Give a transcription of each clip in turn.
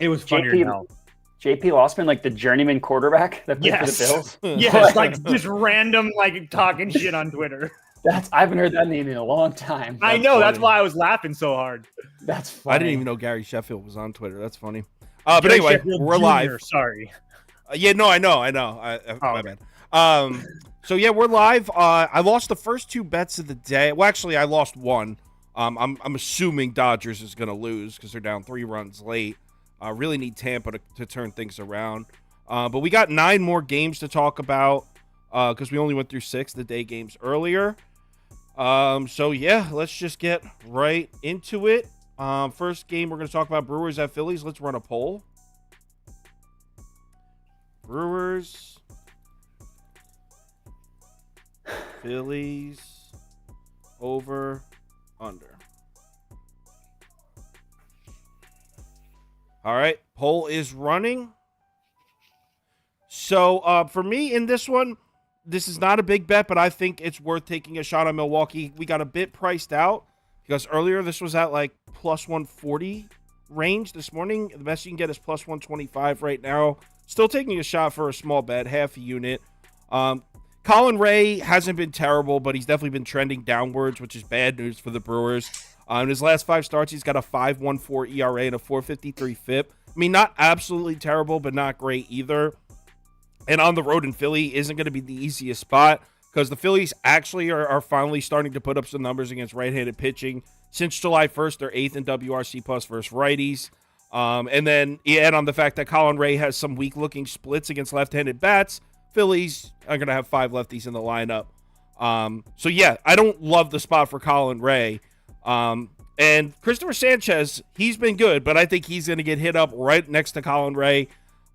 It was funnier than hell. JP Lossman, like the journeyman quarterback that played for the Bills. Yes, like just random like talking shit on Twitter. I haven't heard that name in a long time. I know, that's why I was laughing so hard. That's funny. I didn't even know Gary Sheffield was on Twitter. That's funny. But anyway, Sheffield we're Jr., live. Sorry. Yeah, no, I know. My bad. So yeah, we're live. I lost the first two bets of the day. Well, actually, I lost one. I'm assuming Dodgers is going to lose because they're down 3 runs late. Really need Tampa to turn things around. But we got 9 more games to talk about because we only went through 6 the day games earlier. So yeah, let's just get right into it. First game, we're going to talk about Brewers at Phillies. Let's run a poll. Brewers, Phillies, over, under. All right, poll is running. So for me in this one, this is not a big bet, but I think it's worth taking a shot on Milwaukee. We got a bit priced out because earlier this was at like plus 140 range this morning. The best you can get is plus 125 right now. Still taking a shot for a small bet, half a unit. Colin Ray hasn't been terrible, but he's definitely been trending downwards, which is bad news for the Brewers. In his last 5 starts, he's got a 5.14 ERA and a 4.53 FIP. I mean, not absolutely terrible, but not great either. And on the road in Philly isn't going to be the easiest spot because the Phillies actually are finally starting to put up some numbers against right-handed pitching. Since July 1st, they're 8th in WRC plus versus righties. And then you add on the fact that Colin Ray has some weak-looking splits against left-handed bats. Phillies are going to have 5 lefties in the lineup. So, yeah, I don't love the spot for Colin Ray. And Christopher Sanchez, he's been good, but I think he's going to get hit up right next to Colin Ray.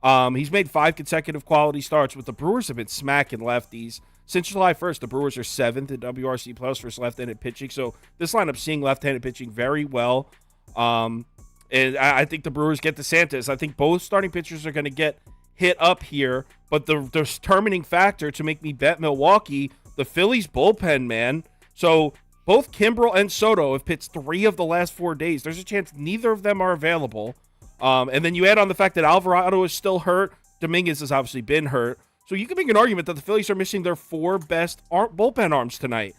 He's made 5 consecutive quality starts, but the Brewers have been smacking lefties. Since July 1st, the Brewers are 7th in WRC plus versus left-handed pitching. So this lineup's seeing left-handed pitching very well. And I think the Brewers get DeSantis. I think both starting pitchers are going to get hit up here. But the determining factor to make me bet Milwaukee, the Phillies bullpen, man. So both Kimbrel and Soto have pitched 3 of the last 4 days. There's a chance neither of them are available. And then you add on the fact that Alvarado is still hurt. Dominguez has obviously been hurt. So you can make an argument that the Phillies are missing their 4 best bullpen arms tonight.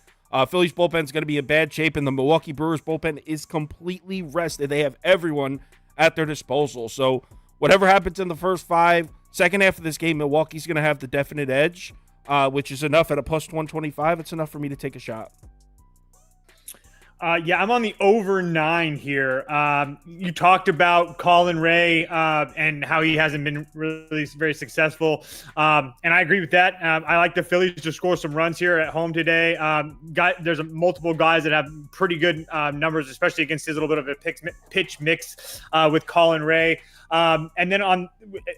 Phillies bullpen is going to be in bad shape, and the Milwaukee Brewers bullpen is completely rested. They have everyone at their disposal. So whatever happens in the first 5, second half of this game, Milwaukee's going to have the definite edge, which is enough at a plus 125. It's enough for me to take a shot. Yeah, I'm on the over 9 here. You talked about Colin Ray and how he hasn't been really very successful. And I agree with that. I like the Phillies to score some runs here at home today. There's multiple guys that have pretty good numbers, especially against his little bit of a pitch mix with Colin Ray. And then on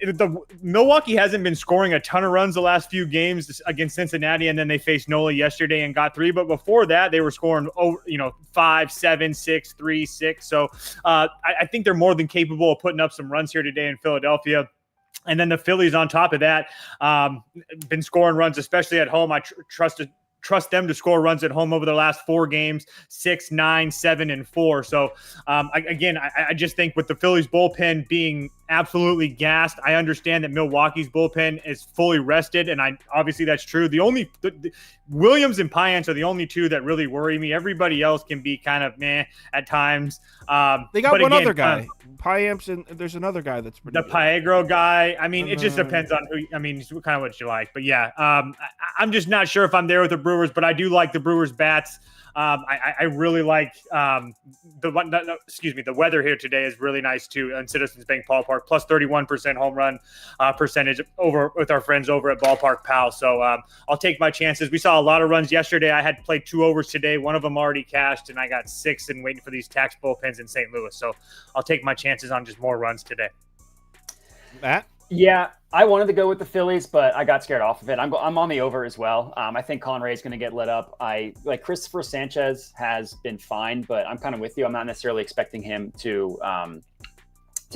the Milwaukee hasn't been scoring a ton of runs the last few games against Cincinnati, and then they faced Nola yesterday and got 3. But before that, they were scoring 5, 7, 6, 3, 6. So I think they're more than capable of putting up some runs here today in Philadelphia. And then the Phillies on top of that, been scoring runs, especially at home. I trust them to score runs at home over the last 4 games, 6, 9, 7, and 4. So I just think with the Phillies bullpen being absolutely gassed, I understand that Milwaukee's bullpen is fully rested, and obviously that's true. The Williams and Payants are the only 2 that really worry me. Everybody else can be kind of meh at times. They got one other guy, Payants, and there's another guy that's pretty the good. Piegro guy. I mean, it just depends on who. I mean, kind of what you like. But yeah, I'm just not sure if I'm there with the Brewers, but I do like the Brewers bats. I really like the weather here today is really nice too in Citizens Bank Ballpark, plus 31% home run percentage over with our friends over at Ballpark Pal. So I'll take my chances. We saw a lot of runs yesterday. I had played 2 overs today. One of them already cashed, and I got 6 and waiting for these tax bullpens in St. Louis. So I'll take my chances on just more runs today. Matt? Yeah, I wanted to go with the Phillies, but I got scared off of it. I'm on the over as well. I think Colin Ray is going to get lit up. Christopher Sanchez has been fine, but I'm kind of with you. I'm not necessarily expecting him to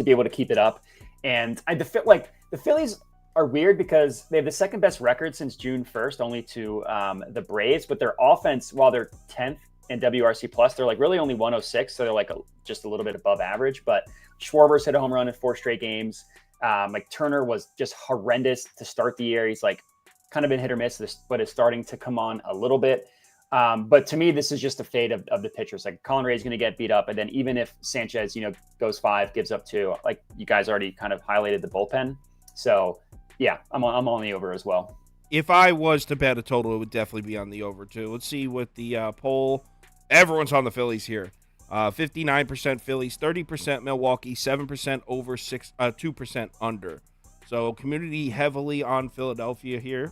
be able to keep it up. And the Phillies are weird because they have the second best record since June 1st, only to the Braves. But their offense, while they're 10th and WRC plus. They're like really only 106, so they're like just a little bit above average. But Schwarber's hit a home run in 4 straight games. Like Turner was just horrendous to start the year. He's like kind of been hit or miss, but is starting to come on a little bit. But to me, this is just a fate of the pitchers. Like Colin Ray is going to get beat up. And then even if Sanchez, goes 5, gives up 2, like you guys already kind of highlighted the bullpen. So yeah, I'm on the over as well. If I was to bet a total, it would definitely be on the over too. Let's see what the poll. Everyone's on the Phillies here. 59% Phillies, 30% Milwaukee, 7% over, 2% under. So community heavily on Philadelphia here.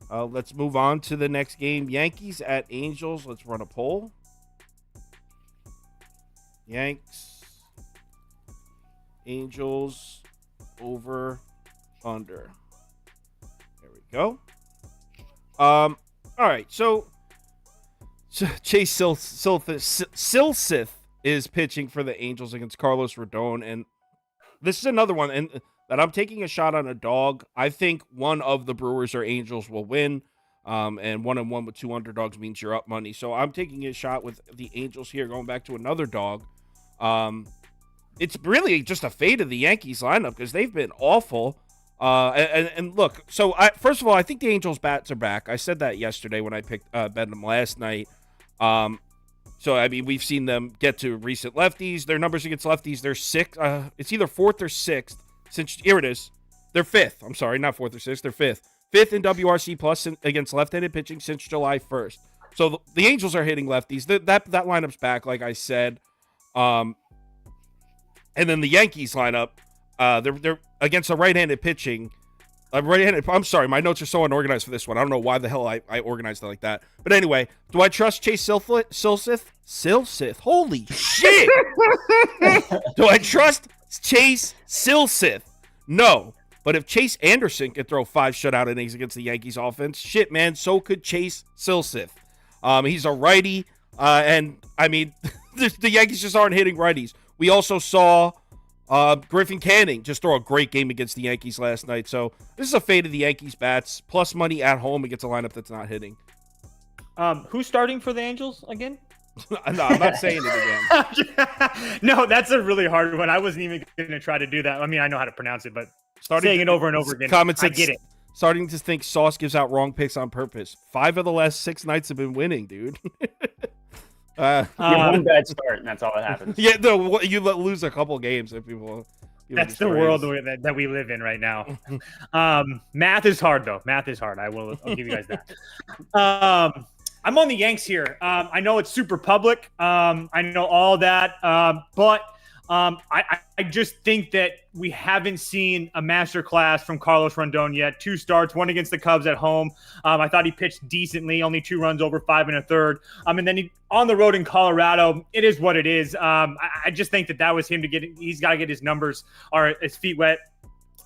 Let's move on to the next game. Yankees at Angels. Let's run a poll. Yanks, Angels, over, under. There we go. All right. So Chase Silseth is pitching for the Angels against Carlos Rodon, and this is another one that I'm taking a shot on a dog. I think one of the Brewers or Angels will win, and 1-1 with 2 underdogs means you're up money. So I'm taking a shot with the Angels here, going back to another dog. It's really just a fate of the Yankees lineup because they've been awful. And look, so first of all, I think the Angels bats are back. I said that yesterday when I bet them last night. So I mean, we've seen them get to recent lefties. Their numbers against lefties, they're 6th. It's either 4th or 6th. Here it is. They're 5th. I'm sorry, not 4th or 6th. They're 5th. 5th in WRC plus against left-handed pitching since July 1st. So the Angels are hitting lefties. That lineup's back, like I said. And then the Yankees lineup, they're against a right-handed pitching. I'm sorry, my notes are so unorganized for this one. I don't know why the hell I organized it like that. But anyway, do I trust Chase Silseth? Holy shit! Do I trust Chase Silseth? No. But if Chase Anderson could throw 5 shutout innings against the Yankees offense, shit, man, so could Chase Silseth. He's a righty, and I mean, the Yankees just aren't hitting righties. We also saw Griffin Canning just throw a great game against the Yankees last night. So this is a fate of the Yankees bats, plus money at home against a lineup that's not hitting. Who's starting for the Angels again? No, I'm not saying it again. No, that's a really hard one. I wasn't even going to try to do that. I mean, I know how to pronounce it, but saying it over and over again, I get it. Starting to think Sauce gives out wrong picks on purpose. 5 of the last 6 nights have been winning, dude. You have one bad start, and that's all that happens. Yeah, no, you lose a couple games if people. That's the world that we live in right now. Math is hard, though. Math is hard. I'll give you guys that. I'm on the Yanks here. I know it's super public. I know all that, but I just think that we haven't seen a masterclass from Carlos Rodon yet. 2 starts, 1 against the Cubs at home. I thought he pitched decently, only 2 runs over 5 1/3. And then on the road in Colorado, it is what it is. I just think that was him he's got to get his numbers or his feet wet.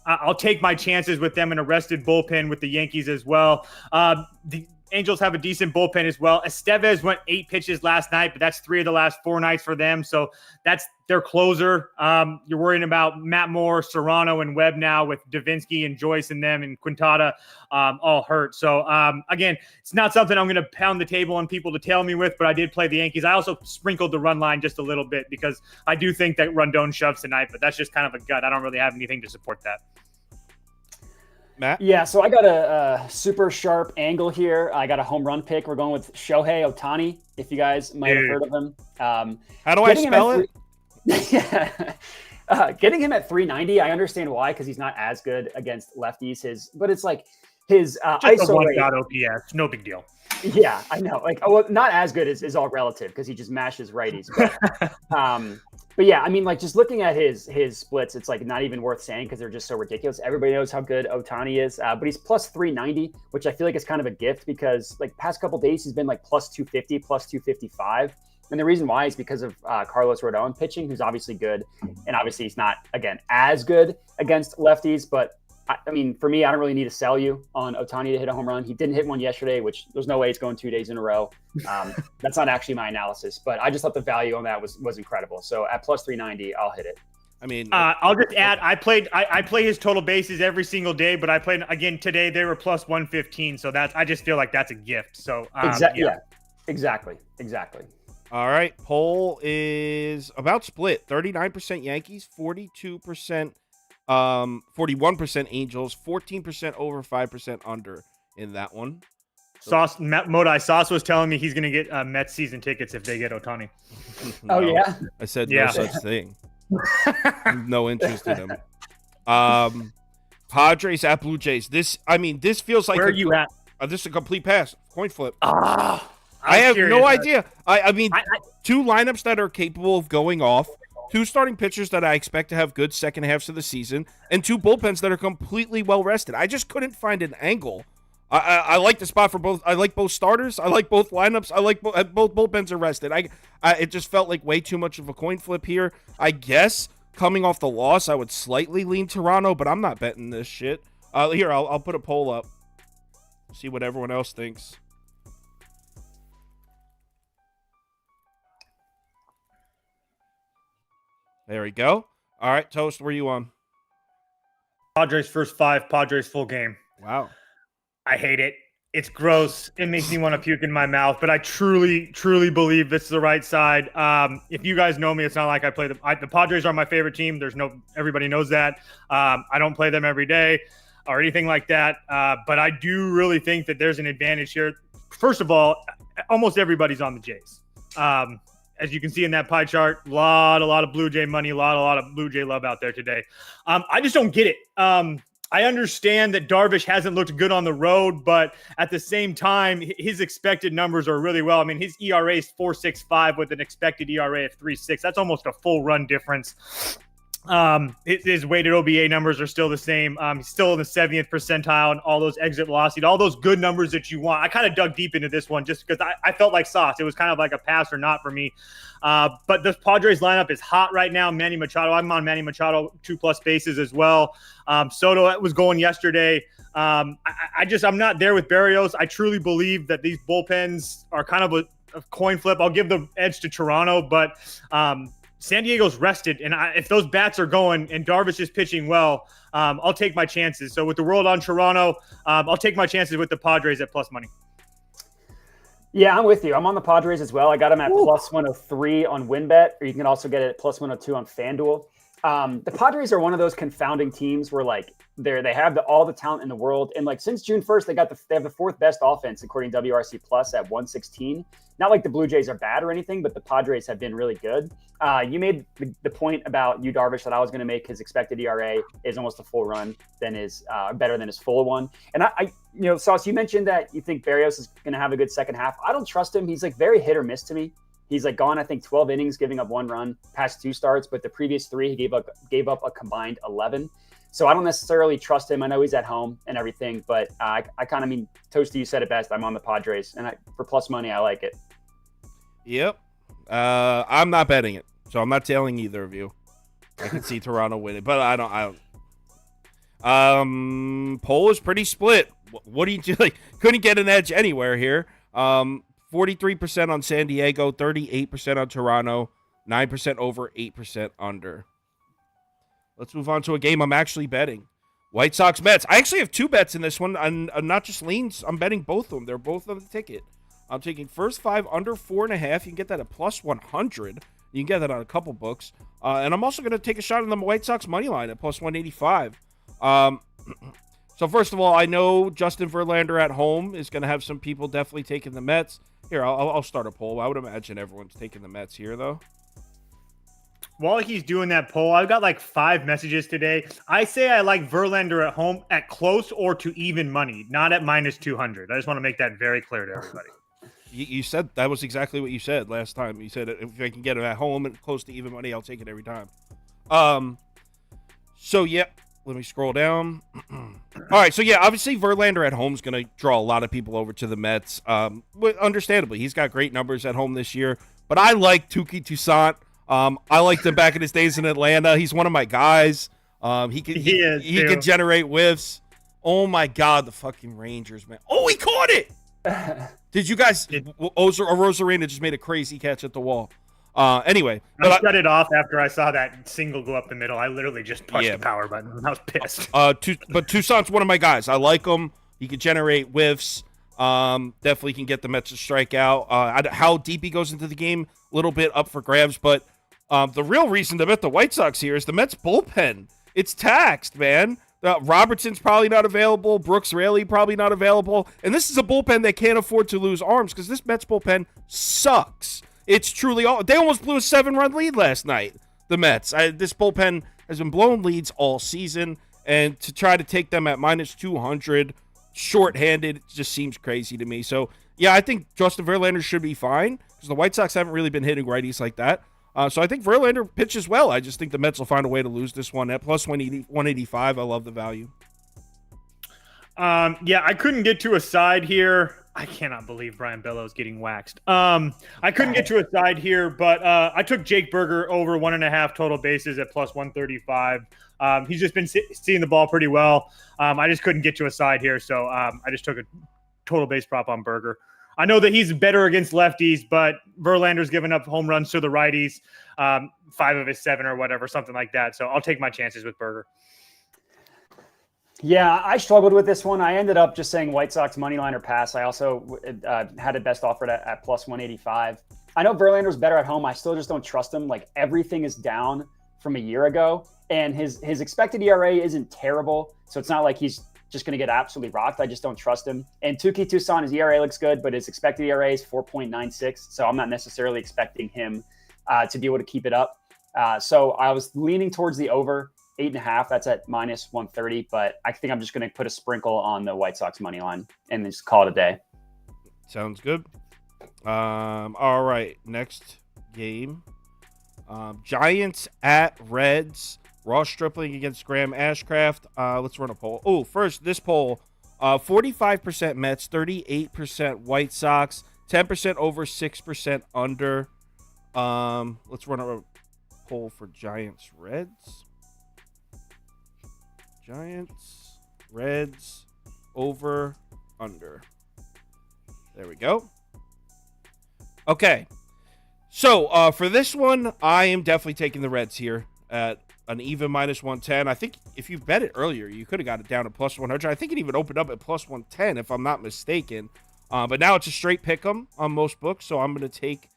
I'll take my chances with them in a rested bullpen with the Yankees as well. The Angels have a decent bullpen as well. Estevez went 8 pitches last night, but that's 3 of the last 4 nights for them. So that's their closer. You're worrying about Matt Moore, Serrano, and Webb now with Davinsky and Joyce and them and Quintana all hurt. So, again, it's not something I'm going to pound the table on people to tell me with, but I did play the Yankees. I also sprinkled the run line just a little bit because I do think that Rodon shoves tonight, but that's just kind of a gut. I don't really have anything to support that. Matt? Yeah, so I got a super sharp angle here. I got a home run pick. We're going with Shohei Ohtani, if you guys might have heard of him. How do I spell it? Yeah. Getting him at 390, I understand why, because he's not as good against lefties. But it's like his ISO rate. OPS, no big deal. Yeah, I know. Like, not as good is all relative because he just mashes righties. But yeah, I mean, like just looking at his splits, it's like not even worth saying because they're just so ridiculous. Everybody knows how good Ohtani is, but he's plus 390, which I feel like is kind of a gift because like past couple days he's been like plus 250, plus 255. And the reason why is because of Carlos Rodon pitching, who's obviously good. And obviously he's not, again, as good against lefties, but I mean, for me, I don't really need to sell you on Ohtani to hit a home run. He didn't hit one yesterday, which there's no way it's going 2 days in a row. That's not actually my analysis, but I just thought the value on that was incredible. So at plus 390, I'll hit it. I mean, I'll just add, I play his total bases every single day, but I played again today. They were plus 115. So I just feel like that's a gift. So Exactly. Yeah. Exactly. All right. Poll is about split. 39% Yankees, 42%, 41% Angels, 14% over, 5% under in that one. Modi Sauce was telling me he's going to get Mets season tickets if they get Ohtani. No, oh, yeah? I said no such thing. No interest in him. Padres at Blue Jays. This feels like where are you at? This is a complete pass. Coin flip. I have no idea. I mean, two lineups that are capable of going off, two starting pitchers that I expect to have good second halves of the season, and two bullpens that are completely well rested. I just couldn't find an angle. I like the spot for both. I like both starters. I like both lineups. I like both bullpens are rested. It just felt like way too much of a coin flip here. I guess coming off the loss, I would slightly lean Toronto, but I'm not betting this shit. Here, I'll put a poll up. See what everyone else thinks. There we go. All right, Toast, where are you on? Padres first 5, Padres full game. Wow. I hate it. It's gross. It makes me want to puke in my mouth, but I truly, truly believe this is the right side. If you guys know me, it's not like I play the Padres are my favorite team. Everybody knows that. I don't play them every day or anything like that. But I do really think that there's an advantage here. First of all, almost everybody's on the Jays. As you can see in that pie chart, a lot of Blue Jay money, a lot of Blue Jay love out there today. I just don't get it. I understand that Darvish hasn't looked good on the road, but at the same time, his expected numbers are really well. I mean, his ERA is 4.65 with an expected ERA of 3.6. That's almost a full run difference. His weighted OBA numbers are still the same. He's still in the 70th percentile and all those exit velocity, all those good numbers that you want. I kind of dug deep into this one just because I felt like sauce. It was kind of like a pass or not for me. But the Padres lineup is hot right now. Manny Machado, I'm on Manny Machado 2+ bases as well. Soto was going yesterday. I'm not there with Berrios. I truly believe that these bullpens are kind of a coin flip. I'll give the edge to Toronto, but San Diego's rested, and if those bats are going and Darvish is pitching well, I'll take my chances. So with the world on Toronto, I'll take my chances with the Padres at plus money. Yeah, I'm with you. I'm on the Padres as well. I got them at plus 103 on WinBet, or you can also get it at plus 102 on FanDuel. The Padres are one of those confounding teams where they have all the talent in the world, and since June 1st they have the 4th best offense according to WRC Plus at 116. Not like the Blue Jays are bad or anything, but the Padres have been really good. You made the point about Yu Darvish that I was going to make. His expected ERA is almost a full run better than his full one. And Sauce, you mentioned that you think Berrios is going to have a good second half. I don't trust him. He's very hit or miss to me. He's gone, I think, 12 innings, giving up 1 run, past 2 starts, but the previous 3 he gave up a combined 11. So I don't necessarily trust him. I know he's at home and everything, but I Toasty, you said it best. I'm on the Padres, and for plus money, I like it. Yep. I'm not betting it, so I'm not telling either of you. I can see Toronto win it, but I don't. Poll is pretty split. What do you do? Couldn't get an edge anywhere here. 43% on San Diego, 38% on Toronto, 9% over, 8% under. Let's move on to a game I'm actually betting. White Sox Mets. I actually have 2 bets in this one. I'm not just leans. I'm betting both of them. They're both on the ticket. I'm taking first 5 under 4.5. You can get that at plus 100. You can get that on a couple books. And I'm also going to take a shot on the White Sox money line at plus 185. So first of all, I know Justin Verlander at home is going to have some people definitely taking the Mets. Here, I'll start a poll. I would imagine everyone's taking the Mets here, though. While he's doing that poll, I've got 5 messages today. I say I like Verlander at home at close or to even money, not at minus 200. I just want to make that very clear to everybody. You said that was exactly what you said last time. You said if I can get it at home and close to even money, I'll take it every time. So, yeah, let me scroll down. All right, so, yeah, obviously Verlander at home is going to draw a lot of people over to the Mets. Understandably, he's got great numbers at home this year. But I like Touki Toussaint. I liked him back in his days in Atlanta. He's one of my guys. He can generate whiffs. Oh, my God, the fucking Rangers, man. Oh, he caught it! Did you guys? Rosarena just made a crazy catch at the wall. Anyway, I shut it off after I saw that single go up the middle. I literally just pushed the power button. I was pissed. But Toussaint's one of my guys. I like him. He can generate whiffs. Definitely can get the Mets to strike out. How deep he goes into the game, a little bit up for grabs. But the real reason to bet the White Sox here is the Mets bullpen. It's taxed, man. Robertson's probably not available. Brooks Raley probably not available. And this is a bullpen that can't afford to lose arms because this Mets bullpen sucks. It's truly all. They almost blew a 7-run lead last night, the Mets. This bullpen has been blowing leads all season. And to try to take them at minus 200 shorthanded, it just seems crazy to me. So, yeah, I think Justin Verlander should be fine because the White Sox haven't really been hitting righties like that. So I think Verlander pitches well. I just think the Mets will find a way to lose this one at plus 185. I love the value. Yeah, I couldn't get to a side here. I cannot believe Brian Bellows getting waxed. I couldn't get to a side here, but I took Jake Berger over 1.5 total bases at plus 135. He's just been seeing the ball pretty well. I just couldn't get to a side here, so I just took a total base prop on Berger. I know that he's better against lefties, but Verlander's given up home runs to the righties, 5 of his 7 or whatever, something like that. So I'll take my chances with Berger. Yeah, I struggled with this one. I ended up just saying White Sox money line or pass. I also had it best offered at plus 185. I know Verlander's better at home. I still just don't trust him. Like, everything is down from a year ago, and his expected ERA isn't terrible. So it's not like he's just going to get absolutely rocked. I just don't trust him. And Tuki Tucson, his ERA looks good, but his expected ERA is 4.96. So I'm not necessarily expecting him to be able to keep it up. So I was leaning towards the over 8.5. That's at minus 130. But I think I'm just going to put a sprinkle on the White Sox money line and just call it a day. Sounds good. All right. Next game. Giants at Reds. Ross Stripling against Graham Ashcraft. Let's run a poll. Oh, first, this poll. 45% Mets, 38% White Sox, 10% over, 6% under. Let's run a poll for Giants Reds. Giants Reds over, under. There we go. Okay. So, for this one, I am definitely taking the Reds here at an even minus 110. I think if you bet it earlier, you could have got it down to plus 100. I think it even opened up at plus 110, if I'm not mistaken. But now it's a straight pick 'em on most books, so I'm going to take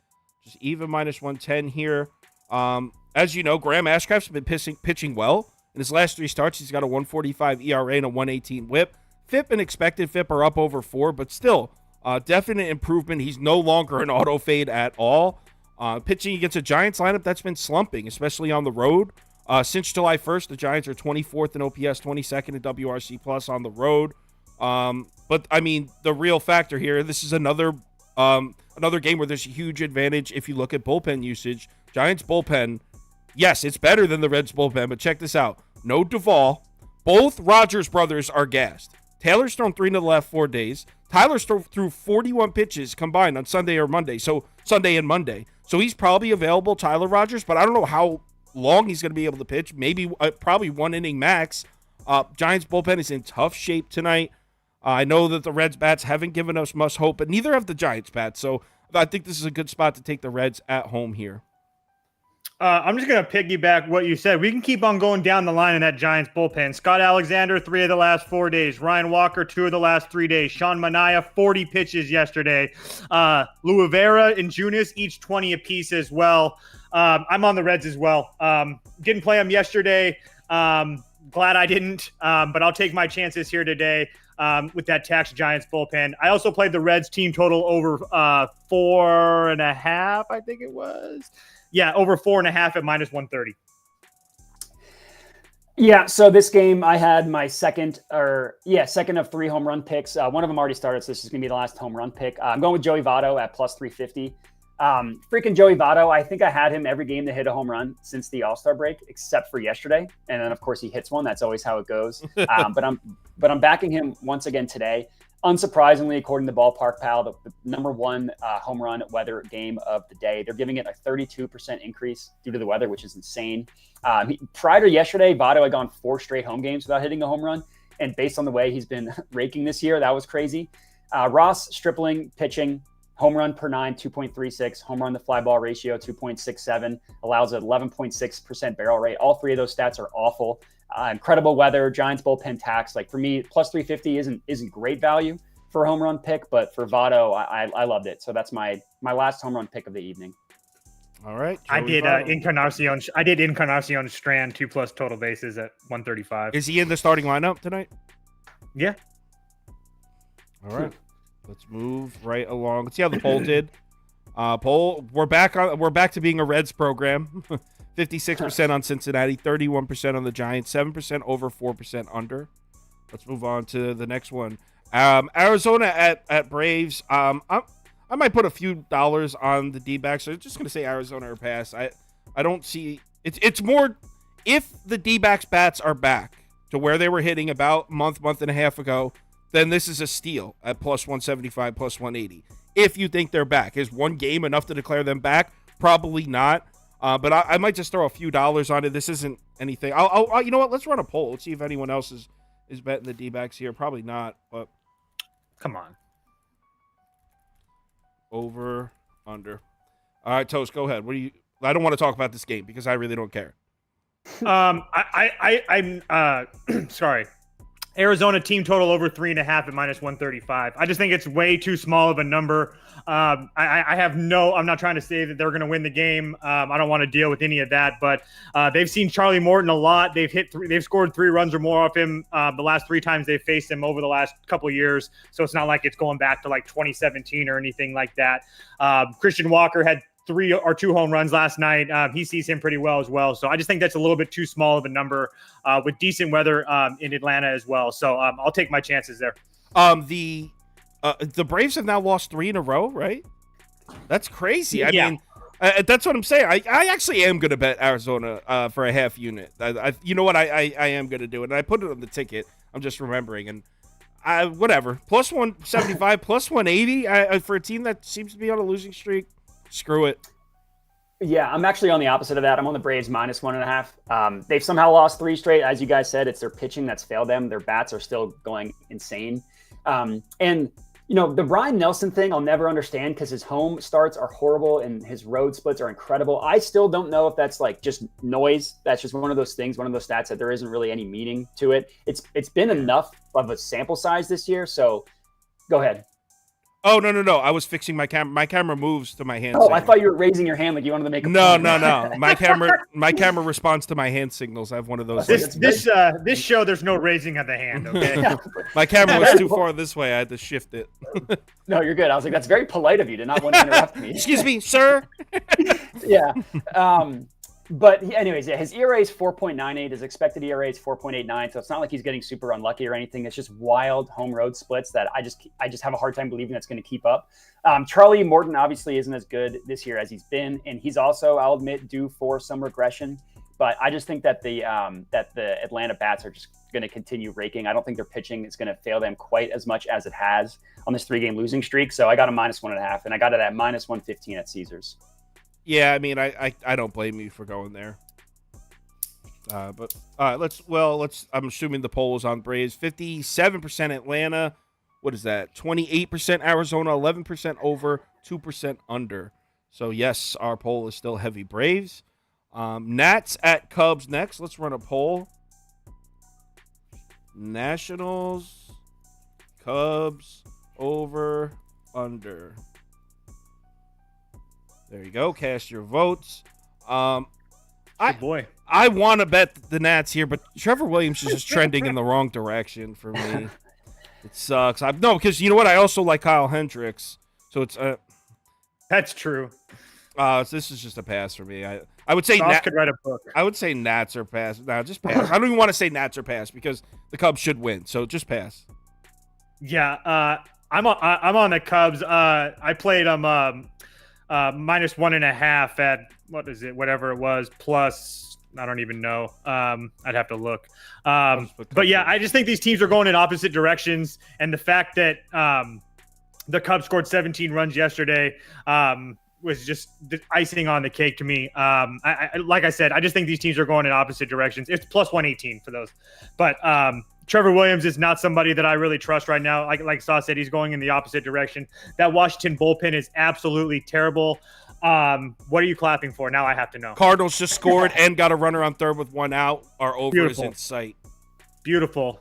just even minus 110 here. As you know, Graham Ashcraft's been pitching well. In his last 3 starts, he's got a 145 ERA and a 118 whip. FIP and expected FIP are up over 4, but still, definite improvement. He's no longer an auto fade at all. Pitching against a Giants lineup that's been slumping, especially on the road. Since July 1st, the Giants are 24th in OPS, 22nd in WRC plus on the road. But I mean, the real factor here, this is another game where there's a huge advantage if you look at bullpen usage. Giants bullpen, yes, it's better than the Reds bullpen, but check this out. No Duvall. Both Rogers brothers are gassed. Taylor's thrown 3 in the last 4 days. Tyler's threw 41 pitches combined on Sunday and Monday. So he's probably available, Tyler Rogers, but I don't know how long he's going to be able to pitch. Maybe probably 1 inning max. Giants bullpen is in tough shape tonight. I know that the Reds bats haven't given us much hope, but neither have the Giants bats. So I think this is a good spot to take the Reds at home here. I'm just going to piggyback what you said. We can keep on going down the line in that Giants bullpen. Scott Alexander, 3 of the last 4 days. Ryan Walker, 2 of the last 3 days. Sean Manaea, 40 pitches yesterday. Lou Rivera and Junis, each 20 apiece as well. I'm on the Reds as well. Didn't play them yesterday. Glad I didn't, but I'll take my chances here today with that taxed Giants bullpen. I also played the Reds team total over 4.5, I think it was. Yeah, over 4.5 at minus 130. Yeah, so this game I had my second of 3 home run picks. One of them already started, so this is going to be the last home run pick. I'm going with Joey Votto at plus 350. Freaking Joey Votto, I think I had him every game to hit a home run since the All-Star break, except for yesterday. And then, of course, he hits one. That's always how it goes. But I'm backing him once again today. Unsurprisingly, according to Ballpark Pal, the number 1 home run weather game of the day. They're giving it a 32% increase due to the weather, which is insane. Prior to yesterday, Votto had gone 4 straight home games without hitting a home run. And based on the way he's been raking this year, that was crazy. Ross Stripling pitching, home run per 9, 2.36. Home run to fly ball ratio, 2.67. Allows an 11.6% barrel rate. All 3 of those stats are awful. Incredible weather, Giants bullpen tax. Like, for me, plus 350 isn't great value for a home run pick, but for Votto, I loved it. So that's my last home run pick of the evening. All right. I Joey did Votto. Encarnacion Strand 2+ total bases at 135. Is he in the starting lineup tonight? Yeah. All right. Let's move right along. Let's see how the poll did. Poll, we're back to being a Reds program. 56% on Cincinnati, 31% on the Giants, 7% over, 4% under. Let's move on to the next one. Arizona at Braves. I might put a few dollars on the D-backs. I'm just going to say Arizona or pass. I don't see it's more if the D-backs bats are back to where they were hitting about month and a half ago, then this is a steal at plus 175, plus 180. If you think they're back, is one game enough to declare them back? Probably not. But I might just throw a few dollars on it. This isn't anything. I'll you know what? Let's run a poll. Let's see if anyone else is betting the D-backs here. Probably not. But Come on. over, under. All right, Toast, go ahead. What do you? I don't want to talk about this game because I really don't care. I'm sorry. Arizona team total over 3.5 at minus 135. I just think it's way too small of a number. I'm not trying to say that they're going to win the game. I don't want to deal with any of that, but they've seen Charlie Morton a lot. They've scored 3 runs or more off him the last 3 times they've faced him over the last couple of years. So it's not like it's going back to like 2017 or anything like that. Christian Walker had 3 or 2 home runs last night. He sees him pretty well as well. So I just think that's a little bit too small of a number with decent weather in Atlanta as well. So I'll take my chances there. The Braves have now lost 3 in a row, right? That's crazy. I mean, that's what I'm saying. I actually am going to bet Arizona for a half unit. You know what? I am going to do it. And I put it on the ticket. I'm just remembering. And whatever. Plus 175, plus 180 for a team that seems to be on a losing streak. Screw it. Yeah, I'm actually on the opposite of that. I'm on the Braves minus 1.5. They've somehow lost 3 straight. As you guys said, it's their pitching that's failed them. Their bats are still going insane. And, you know, the Brian Nelson thing I'll never understand because his home starts are horrible and his road splits are incredible. I still don't know if that's like just noise. That's just one of those things, one of those stats that there isn't really any meaning to it. It's been enough of a sample size this year. So go ahead. Oh, no. I was fixing my camera. My camera moves to my hand. Oh, I thought you were raising your hand like you wanted to make a No. point. My camera responds to my hand signals. I have one of those. This show, there's no raising of the hand, okay? My camera was too far this way. I had to shift it. No, you're good. I was like, that's very polite of you to not want to interrupt me. Excuse me, sir. Yeah. But anyways, yeah, his ERA is 4.98. His expected ERA is 4.89. So it's not like he's getting super unlucky or anything. It's just wild home road splits that I just have a hard time believing that's going to keep up. Charlie Morton obviously isn't as good this year as he's been, and he's also, I'll admit, due for some regression. But I just think that the Atlanta bats are just going to continue raking. I don't think their pitching is going to fail them quite as much as it has on this 3-game losing streak. So I got a minus 1.5, and I got it at minus 115 at Caesars. Yeah, I mean, I don't blame you for going there. But let's. I'm assuming the poll is on Braves. 57% Atlanta. What is that? 28% Arizona. 11% over. 2% under. So yes, our poll is still heavy Braves. Nats at Cubs next. Let's run a poll. Nationals, Cubs, over, under. There you go. Cast your votes. Good boy. I want to bet the Nats here, but Trevor Williams is just trending in the wrong direction for me. It sucks. Because you know what? I also like Kyle Hendricks, so it's That's true. so this is just a pass for me. I would say Sauce could write a book. I would say Nats or pass. No, just pass. I don't even want to say Nats or pass because the Cubs should win. So just pass. Yeah, I'm on the Cubs. I played them minus 1.5 at what is it? Whatever it was, plus I don't even know. I'd have to look. But yeah, I just think these teams are going in opposite directions, and the fact that the Cubs scored 17 runs yesterday was just the icing on the cake to me. Like I said, I just think these teams are going in opposite directions. It's plus 118 for those. But Trevor Williams is not somebody that I really trust right now. Like Saw said, he's going in the opposite direction. That Washington bullpen is absolutely terrible. What are you clapping for? Now I have to know. Cardinals just scored and got a runner on third with 1 out. Our over is in sight. Beautiful.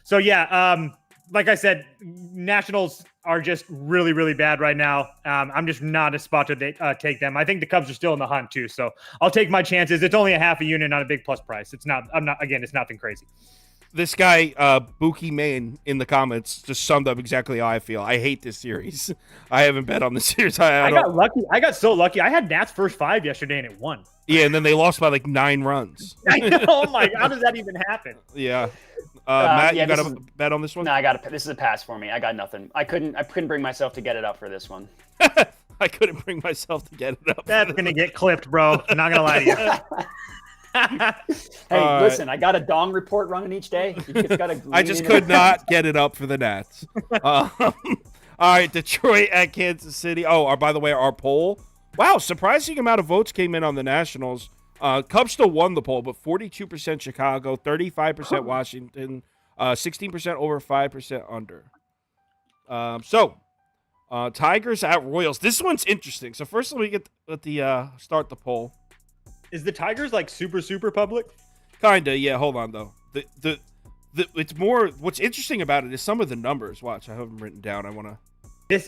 So yeah, like I said, Nationals are just really, really bad right now. I'm just not a spot to take them. I think the Cubs are still in the hunt too, so I'll take my chances. It's only a half a unit, not a big plus price. It's not. I'm not. Again, it's nothing crazy. This guy, Buki Main, in the comments just summed up exactly how I feel. I hate this series. I haven't bet on this series. I got lucky. I got so lucky. I had Nats first 5 yesterday and it won. Yeah, and then they lost by like 9 runs. I know. Oh my! How does that even happen? Yeah. Matt, yeah, you got a bet on this one? No, I got this is a pass for me. I got nothing. I couldn't bring myself to get it up for this one. I couldn't bring myself to get it up. That's gonna get clipped, bro. I'm not gonna lie to you. Hey, listen, I got a dong report running each day. I just could not get it up for the Nats. All right, Detroit at Kansas City. Oh, by the way, our poll. Wow, surprising amount of votes came in on the Nationals. Cubs still won the poll, but 42% Chicago, 35% Washington, 16% over, 5% under. Tigers at Royals. This one's interesting. So first, let me start the poll. Is the Tigers like super public? Kinda, yeah. Hold on though. It's more. What's interesting about it is some of the numbers. Watch, I have them written down.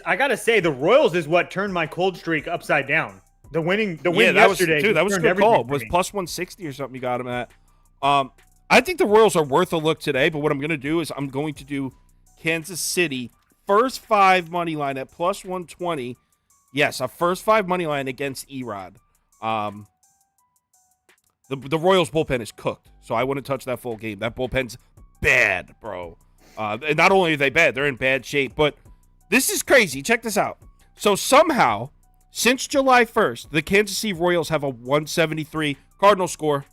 I gotta say, the Royals is what turned my cold streak upside down. The win yesterday. That was a good call. It was plus 160 or something you got him at. I think the Royals are worth a look today, but what I'm going to do is I'm going to do Kansas City first 5 money line at plus 120. Yes, a first 5 money line against Erod. The Royals bullpen is cooked, so I wouldn't touch that full game. That bullpen's bad, bro. And not only are they bad, they're in bad shape, but this is crazy. Check this out. So somehow, since July 1st, the Kansas City Royals have a 173 Cardinal score.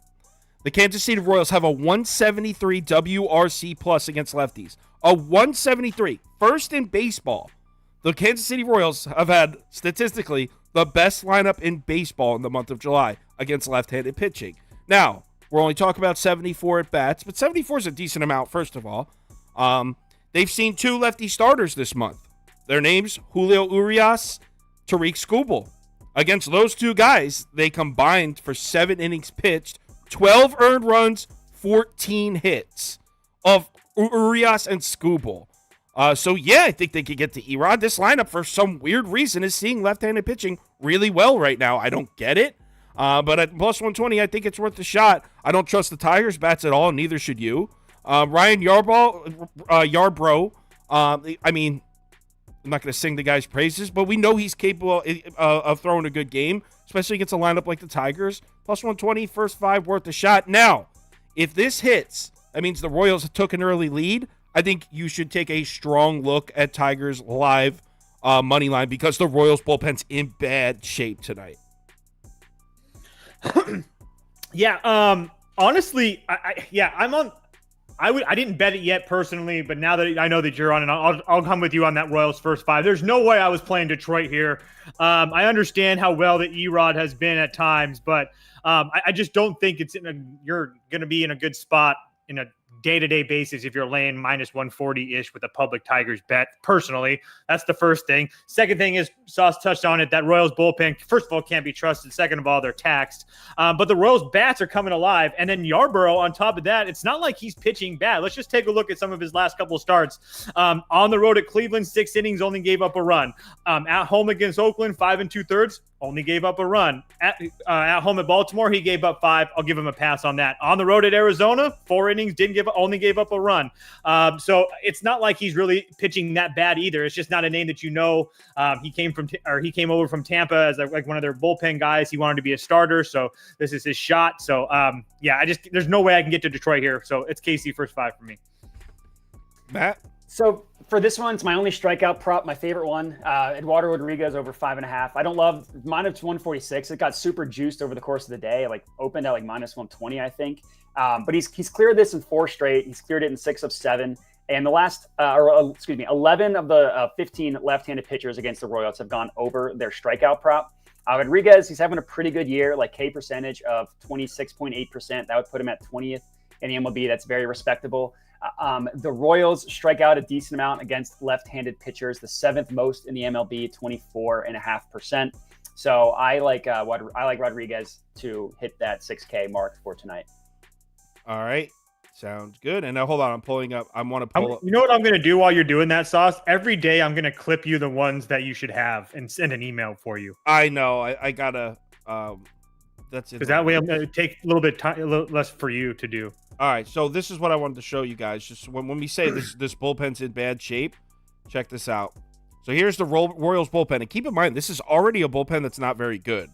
The Kansas City Royals have a 173 WRC plus against lefties. A 173. First in baseball. The Kansas City Royals have had, statistically, the best lineup in baseball in the month of July against left-handed pitching. Now, we're only talking about 74 at-bats, but 74 is a decent amount, first of all. They've seen 2 lefty starters this month. Their names, Julio Urias, Tariq Skubal. Against those 2 guys, they combined for 7 innings pitched, 12 earned runs, 14 hits of Urias and Skubal. So, yeah, I think they could get to Erod. This lineup, for some weird reason, is seeing left-handed pitching really well right now. I don't get it. But at plus 120, I think it's worth a shot. I don't trust the Tigers' bats at all, neither should you. Ryan Yarbrough, I mean, I'm not going to sing the guy's praises, but we know he's capable of throwing a good game, especially against a lineup like the Tigers. Plus 120, first 5, worth a shot. Now, if this hits, that means the Royals took an early lead. I think you should take a strong look at Tigers' live money line because the Royals bullpen's in bad shape tonight. Yeah, honestly, I'm on. I didn't bet it yet personally, but now that I know that you're on, and I'll come with you on that Royals first 5. There's no way I was playing Detroit here. I understand how well that Erod has been at times, but I just don't think you're going to be in a good spot in a day-to-day basis if you're laying minus 140-ish with a public Tigers bet. Personally, that's the first thing. Second thing is, Sauce touched on it, that Royals bullpen, first of all, can't be trusted. Second of all, they're taxed. But the Royals bats are coming alive. And then Yarbrough, on top of that, it's not like he's pitching bad. Let's just take a look at some of his last couple of starts. On the road at Cleveland, 6 innings, only gave up a run. At home against Oakland, 5 2/3, only gave up a run. At home at Baltimore, he gave up 5. I'll give him a pass on that. On the road at Arizona, 4 innings, only gave up a run. So it's not like he's really pitching that bad either. It's just not a name that you know. He came over from Tampa as like one of their bullpen guys. He wanted to be a starter, so this is his shot. So there's no way I can get to Detroit here. So it's KC first 5 for me. Matt? So for this one, it's my only strikeout prop, my favorite one. Eduardo Rodriguez over 5.5. I don't love minus 146. It got super juiced over the course of the day. Like opened at like minus 120, I think. But he's cleared this in 4 straight. He's cleared it in 6 of 7. And the last, 11 of the 15 left-handed pitchers against the Royals have gone over their strikeout prop. Rodriguez, he's having a pretty good year, like K percentage of 26.8%. That would put him at 20th in the MLB. That's very respectable. The Royals strike out a decent amount against left-handed pitchers, the 7th most in the MLB, 24.5%. So I like Rodriguez to hit that 6K mark for tonight. All right. Sounds good. And now hold on, I'm pulling up. I want to pull up. You know what I'm going to do while you're doing that, Sauce? Every day I'm going to clip you the ones that you should have and send an email for you. I know. I gotta. That's it. Because that way I'm going to take a little less for you to do. All right. So this is what I wanted to show you guys. Just when we say this bullpen's in bad shape, check this out. So here's the Royals bullpen, and keep in mind this is already a bullpen that's not very good.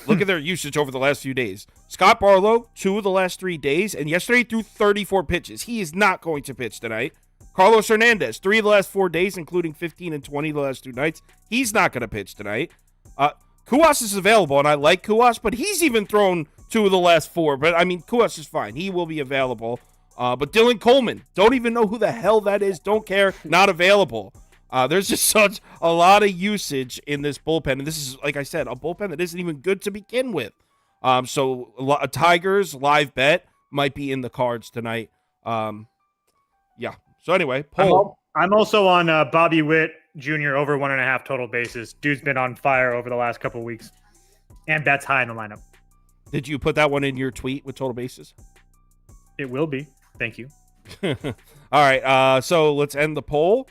Look at their usage over the last few days. Scott Barlow, 2 of the last 3 days, and yesterday threw 34 pitches. He is not going to pitch tonight. Carlos Hernandez, 3 of the last 4 days, including 15 and 20 the last 2 nights. He's not going to pitch tonight. Kuas is available, and I like Kuas, but he's even thrown 2 of the last 4. But, I mean, Kuas is fine. He will be available. But Dylan Coleman, don't even know who the hell that is. Don't care. Not available. There's just such a lot of usage in this bullpen. And this is, like I said, a bullpen that isn't even good to begin with. So a Tigers live bet might be in the cards tonight. Yeah. So anyway, poll. I'm also on Bobby Witt Jr. over 1.5 total bases. Dude's been on fire over the last couple of weeks. And that's high in the lineup. Did you put that one in your tweet with total bases? It will be. Thank you. All right. So let's end the poll.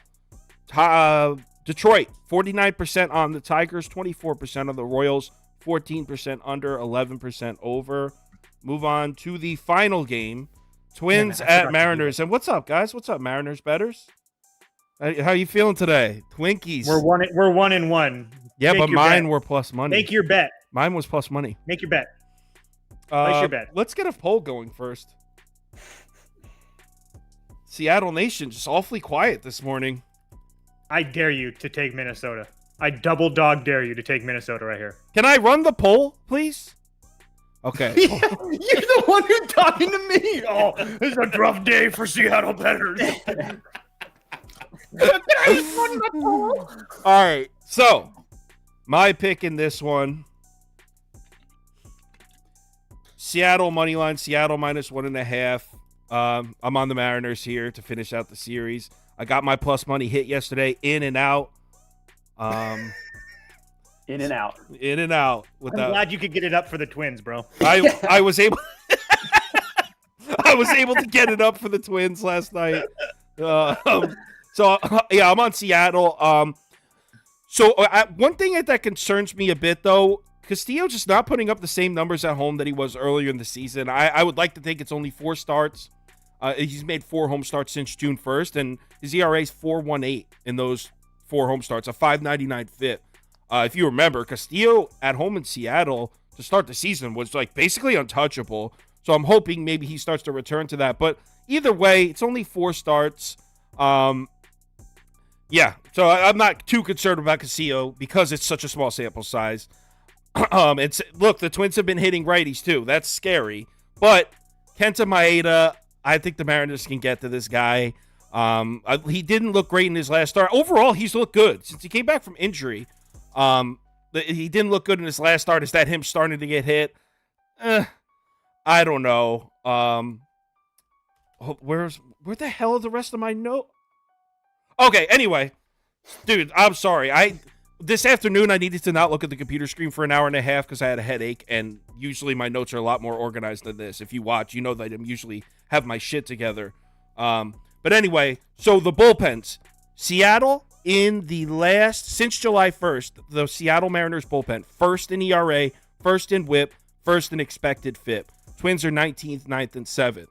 Detroit, 49% on the Tigers, 24% on the Royals, 14% under, 11% over. Move on to the final game. Twins at Mariners. And what's up, guys? What's up, Mariners bettors? How you feeling today? Twinkies. We're 1-1. Yeah, but mine were plus money. Make your bet. Mine was plus money. Make your bet. Place your bet. Let's get a poll going first. Seattle Nation, just awfully quiet this morning. I dare you to take Minnesota. I double dog dare you to take Minnesota right here. Can I run the poll, please? Okay. You're the one who's talking to me. Oh, it's a rough day for Seattle bettors. All right. So, my pick in this one. Seattle money line. Seattle minus 1.5. I'm on the Mariners here to finish out the series. I got my plus money hit yesterday, in and out. In and out. In and out. I'm glad you could get it up for the Twins, bro. I was able. I was able to get it up for the Twins last night. So yeah, I'm on Seattle. One thing that concerns me a bit though, Castillo just not putting up the same numbers at home that he was earlier in the season. I would like to think it's only 4 starts. He's made 4 home starts since June 1st, and his ERA is 4.18 in those 4 home starts, a 5.99 FIP. If you remember, Castillo at home in Seattle to start the season was like basically untouchable. So I'm hoping maybe he starts to return to that. But either way, it's only 4 starts. Yeah, so I'm not too concerned about Castillo because it's such a small sample size. Look, the Twins have been hitting righties too. That's scary. But Kenta Maeda, I think the Mariners can get to this guy. He didn't look great in his last start. Overall, he's looked good since he came back from injury. He didn't look good in his last start. Is that him starting to get hit? I don't know. Where the hell are the rest of my note? Okay, anyway, dude, I'm sorry. This afternoon I needed to not look at the computer screen for an hour and a half because I had a headache, and usually my notes are a lot more organized than this. If you watch, you know that I usually have my shit together. But anyway, so the bullpens. Seattle since July 1st, the Seattle Mariners bullpen, first in ERA, first in WHIP, first in expected FIP. Twins are 19th, 9th, and 7th.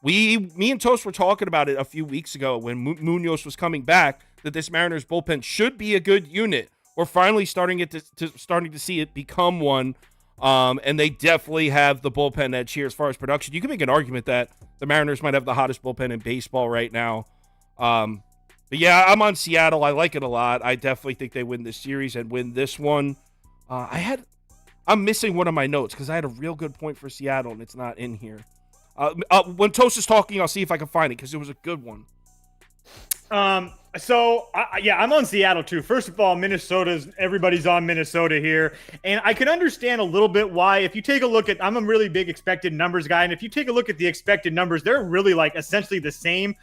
Me and Toast were talking about it a few weeks ago when Munoz was coming back, that this Mariners bullpen should be a good unit. We're finally starting to see it become one, and they definitely have the bullpen edge here as far as production. You can make an argument that the Mariners might have the hottest bullpen in baseball right now. But yeah, I'm on Seattle. I like it a lot. I definitely think they win this series and win this one. I'm missing one of my notes because I had a real good point for Seattle, and it's not in here. When Toast is talking, I'll see if I can find it because it was a good one. I'm on Seattle too. First of all, everybody's on Minnesota here. And I can understand a little bit why. If you take a look I'm a really big expected numbers guy. And if you take a look at the expected numbers, they're really like essentially the same.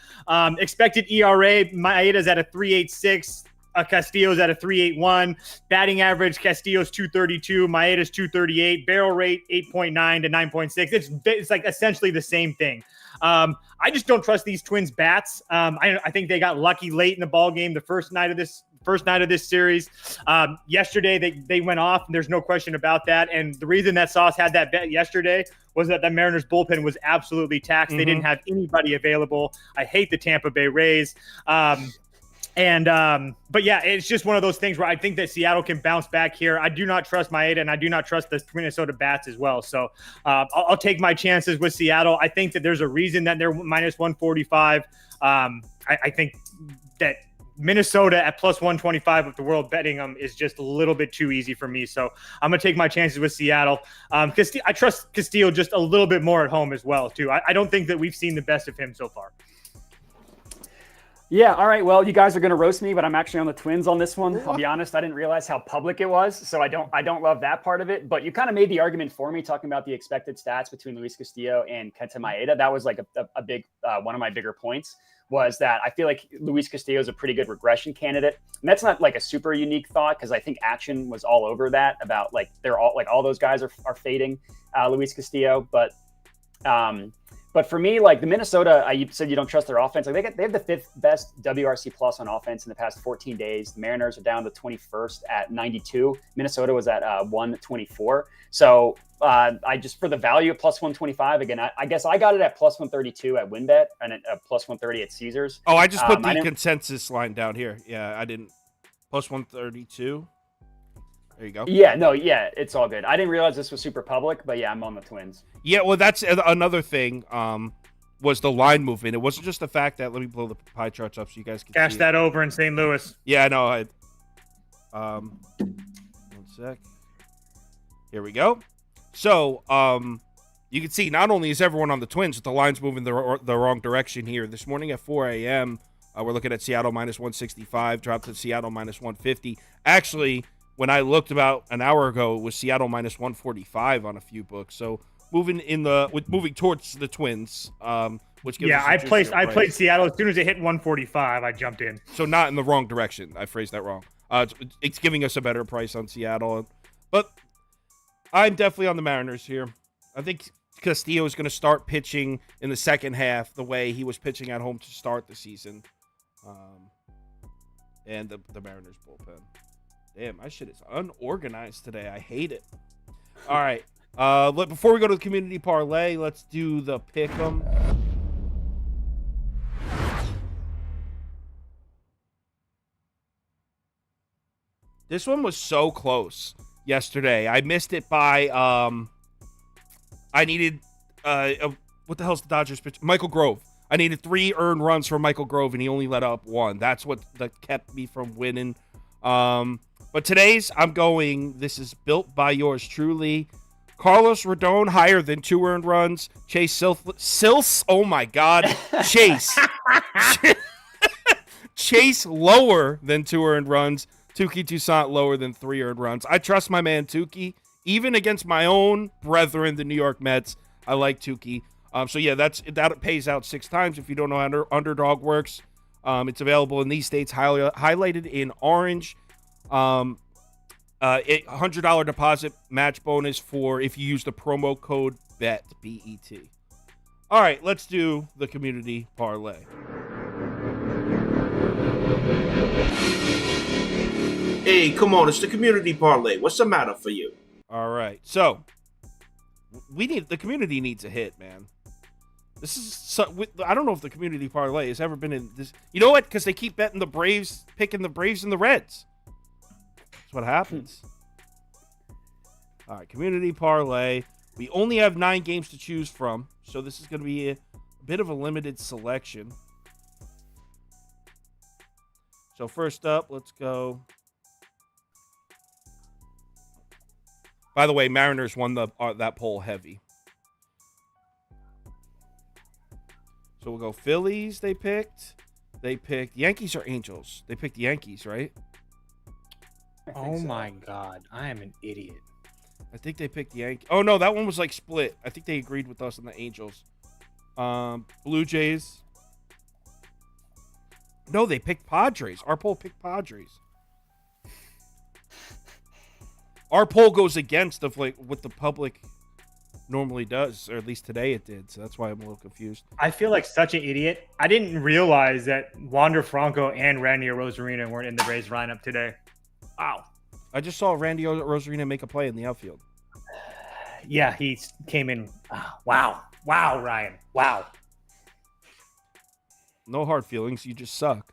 Expected ERA, Maeda's at a 3.86. Castillo's at a 3.81. Batting average, Castillo's 2.32. Maeda's 2.38. Barrel rate, 8.9 to 9.6. It's like essentially the same thing. I just don't trust these Twins bats. I think they got lucky late in the ball game, the first night of this series. Yesterday they went off, and there's no question about that. And the reason that Sauce had that bet yesterday was that the Mariners bullpen was absolutely taxed. They didn't have anybody available. I hate the Tampa Bay Rays. But yeah, it's just one of those things where I think that Seattle can bounce back here. I do not trust Maeda, and I do not trust the Minnesota bats as well. So I'll take my chances with Seattle. I think that there's a reason that they're minus 145. I think that Minnesota at plus 125 with the world betting them is just a little bit too easy for me. So I'm going to take my chances with Seattle. I trust Castillo just a little bit more at home as well, too. I don't think that we've seen the best of him so far. Yeah, all right. Well, you guys are going to roast me, but I'm actually on the Twins on this one. I'll be honest, I didn't realize how public it was, so I don't love that part of it. But you kind of made the argument for me talking about the expected stats between Luis Castillo and Kenta Maeda. That was like a big one of my bigger points, was that I feel like Luis Castillo is a pretty good regression candidate. And that's not like a super unique thought, because I think Action was all over that about like they're all those guys are fading Luis Castillo, But for me, like the Minnesota, you said you don't trust their offense. Like they have the 5th best WRC plus on offense in the past 14 days. The Mariners are down to 21st at 92. Minnesota was at 124. So I just, for the value of plus 125, again, I guess I got it at plus 132 at WinBet and at plus 130 at Caesars. Oh, I just put the consensus line down here. Yeah, I didn't. Plus 132. There you go. Yeah, it's all good. I didn't realize this was super public, but yeah, I'm on the Twins. Yeah, well, that's another thing, was the line movement. It wasn't just the fact that, let me blow the pie charts up so you guys can cash see that over in St. Louis. Yeah, I know. One sec. Here we go. So, you can see not only is everyone on the Twins, but the line's moving the wrong direction here. This morning at 4 a.m., we're looking at Seattle minus 165, dropped to Seattle minus 150. Actually, when I looked about an hour ago, it was Seattle minus 145 on a few books. So moving towards the Twins, which gives us I played Seattle as soon as it hit 145. I jumped in. So not in the wrong direction. I phrased that wrong. It's giving us a better price on Seattle, but I'm definitely on the Mariners here. I think Castillo is going to start pitching in the second half the way he was pitching at home to start the season, and the Mariners bullpen. Damn, my shit is unorganized today. I hate it. All right. Before we go to the community parlay, let's do the pick'em. This one was so close yesterday. I missed it by I needed what the hell's the Dodgers pitch? Michael Grove. I needed 3 earned runs from Michael Grove, and he only let up 1. That's what kept me from winning. But today's, this is built by yours truly. Carlos Rodon, higher than 2 earned runs. Chase Sils, oh my God. Chase. Chase, lower than 2 earned runs. Touki Toussaint, lower than 3 earned runs. I trust my man Touki. Even against my own brethren, the New York Mets, I like Touki. So yeah, that pays out 6 times. If you don't know how Underdog works, it's available in these states, highlighted in orange. $100 deposit match bonus for if you use the promo code BET, B-E-T. All right, let's do the community parlay. Hey, come on, it's the community parlay. What's the matter for you? All right, so the community needs a hit, man. This is I don't know if the community parlay has ever been in this. You know what? Because they keep betting the Braves, picking the Braves and the Reds. That's what happens. All right, community parlay. We only have 9 games to choose from, so this is going to be a bit of a limited selection. So first up, let's go. By the way, Mariners won that poll heavy. So we'll go Phillies. They picked Yankees or Angels. They picked the Yankees, right? Oh my God, I am an idiot. I think they picked the Yankees. Oh no, that one was like split. I think they agreed with us on the Angels. Blue Jays. No, they picked Padres. Our poll picked Padres. Our poll goes against what the public normally does, or at least today it did. So that's why I'm a little confused. I feel like such an idiot. I didn't realize that Wander Franco and Randy Rosarina weren't in the Rays lineup today. Wow. I just saw Randy Rosarina make a play in the outfield. Yeah, he came in. Wow, Ryan. Wow. No hard feelings. You just suck.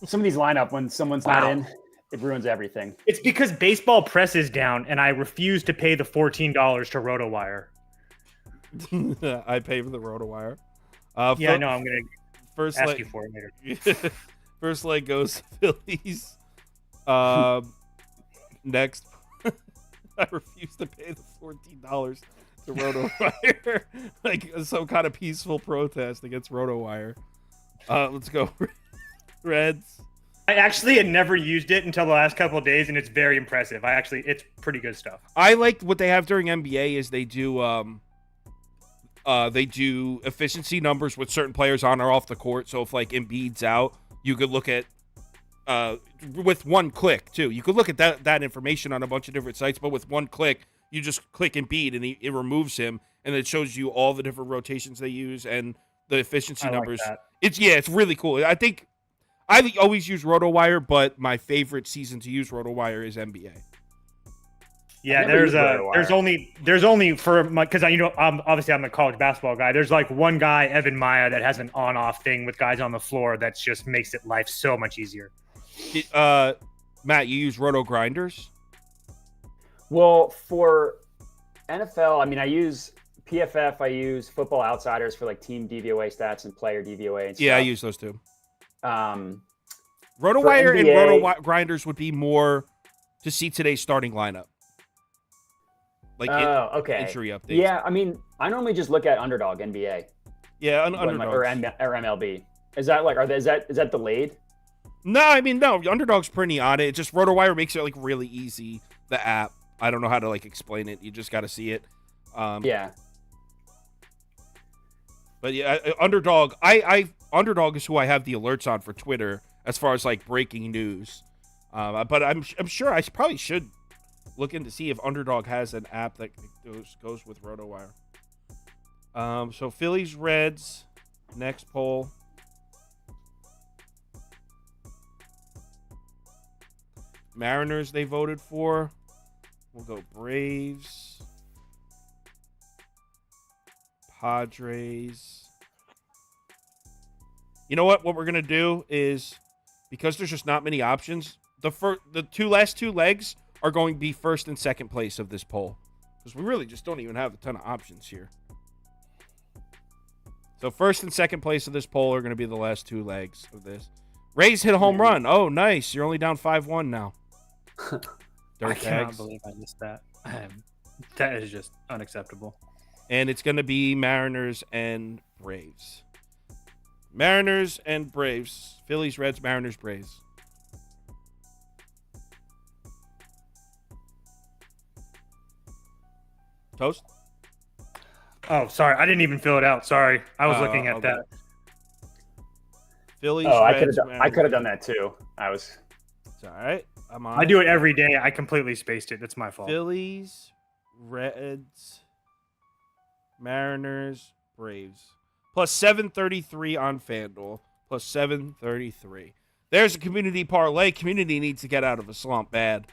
Some of these lineup when someone's not in, it ruins everything. It's because baseball presses down, and I refuse to pay the $14 to RotoWire. I pay for the RotoWire. Yeah, I know. I'm gonna first ask leg, you for it later. First leg goes Phillies. Next, I refuse to pay the $14 to RotoWire, like some kind of peaceful protest against RotoWire. Let's go, Reds. I actually had never used it until the last couple of days, and it's very impressive. It's pretty good stuff. I like what they have during NBA is they do efficiency numbers with certain players on or off the court. So if like Embiid's out, you could look at with one click too. You could look at that information on a bunch of different sites, but with one click, you just click Embiid and it removes him, and it shows you all the different rotations they use and the efficiency numbers. Like It's really cool. I think I always use RotoWire, but my favorite season to use RotoWire is NBA. Yeah, there's only for my, because obviously I'm a college basketball guy. There's like one guy, Evan Maya, that has an on-off thing with guys on the floor that just makes life so much easier. Matt, you use Roto Grinders? Well, for NFL, I mean, I use PFF. I use Football Outsiders for like team DVOA stats and player DVOA. And stuff. Yeah, I use those too. RotoWire RotoWire and Roto Grinders would be more to see today's starting lineup. Like injury updates. Yeah, I mean, I normally just look at Underdog NBA. Yeah, Underdog or MLB. Is that like is that delayed? No, I mean no. Underdog's pretty on it. Just RotoWire makes it like really easy. The app. I don't know how to like explain it. You just got to see it. Yeah. But yeah, Underdog. Underdog is who I have the alerts on for Twitter as far as like breaking news. But I'm sure I probably should look in to see if Underdog has an app that goes with RotoWire. So Phillies, Reds, next poll. Mariners they voted for. We'll go Braves. Padres. You know what? What we're going to do is, because there's just not many options, the last two legs are going to be first and second place of this poll. Because we really just don't even have a ton of options here. So first and second place of this poll are going to be the last two legs of this. Rays hit a home run. Oh, nice. You're only down 5-1 now. I cannot believe I missed that. That is just unacceptable. And it's going to be Mariners and Braves. Mariners and Braves. Phillies, Reds, Mariners, Braves. Toast? Oh, sorry. I didn't even fill it out. Sorry. I was looking at that. Phillies, Reds, I could have done that too. It's all right. I do it every day. I completely spaced it. That's my fault. Phillies, Reds, Mariners, Braves. Plus 733 on FanDuel. Plus 733. There's a community parlay. Community needs to get out of a slump bad.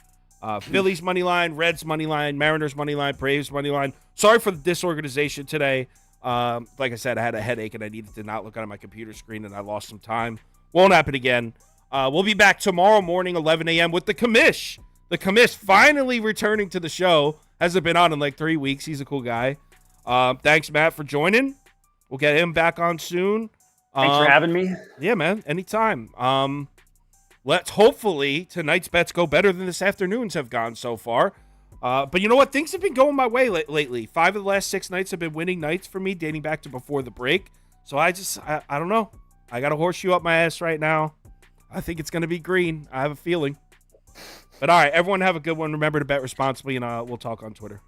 Phillies money line, Reds money line, Mariners money line, Braves money line. Sorry for the disorganization today. Like I said, I had a headache and I needed to not look at my computer screen and I lost some time. Won't happen again. We'll be back tomorrow morning, 11 a.m. with the commish. The commish finally returning to the show. Hasn't been on in like 3 weeks. He's a cool guy. Thanks, Matt, for joining. We'll get him back on soon. Thanks for having me. Yeah, man. Anytime. Let's hopefully tonight's bets go better than this afternoon's have gone so far. But you know what? Things have been going my way lately. 5 of the last 6 nights have been winning nights for me, dating back to before the break. So I don't know. I got a horseshoe up my ass right now. I think it's going to be green. I have a feeling. But all right, everyone have a good one. Remember to bet responsibly, and we'll talk on Twitter.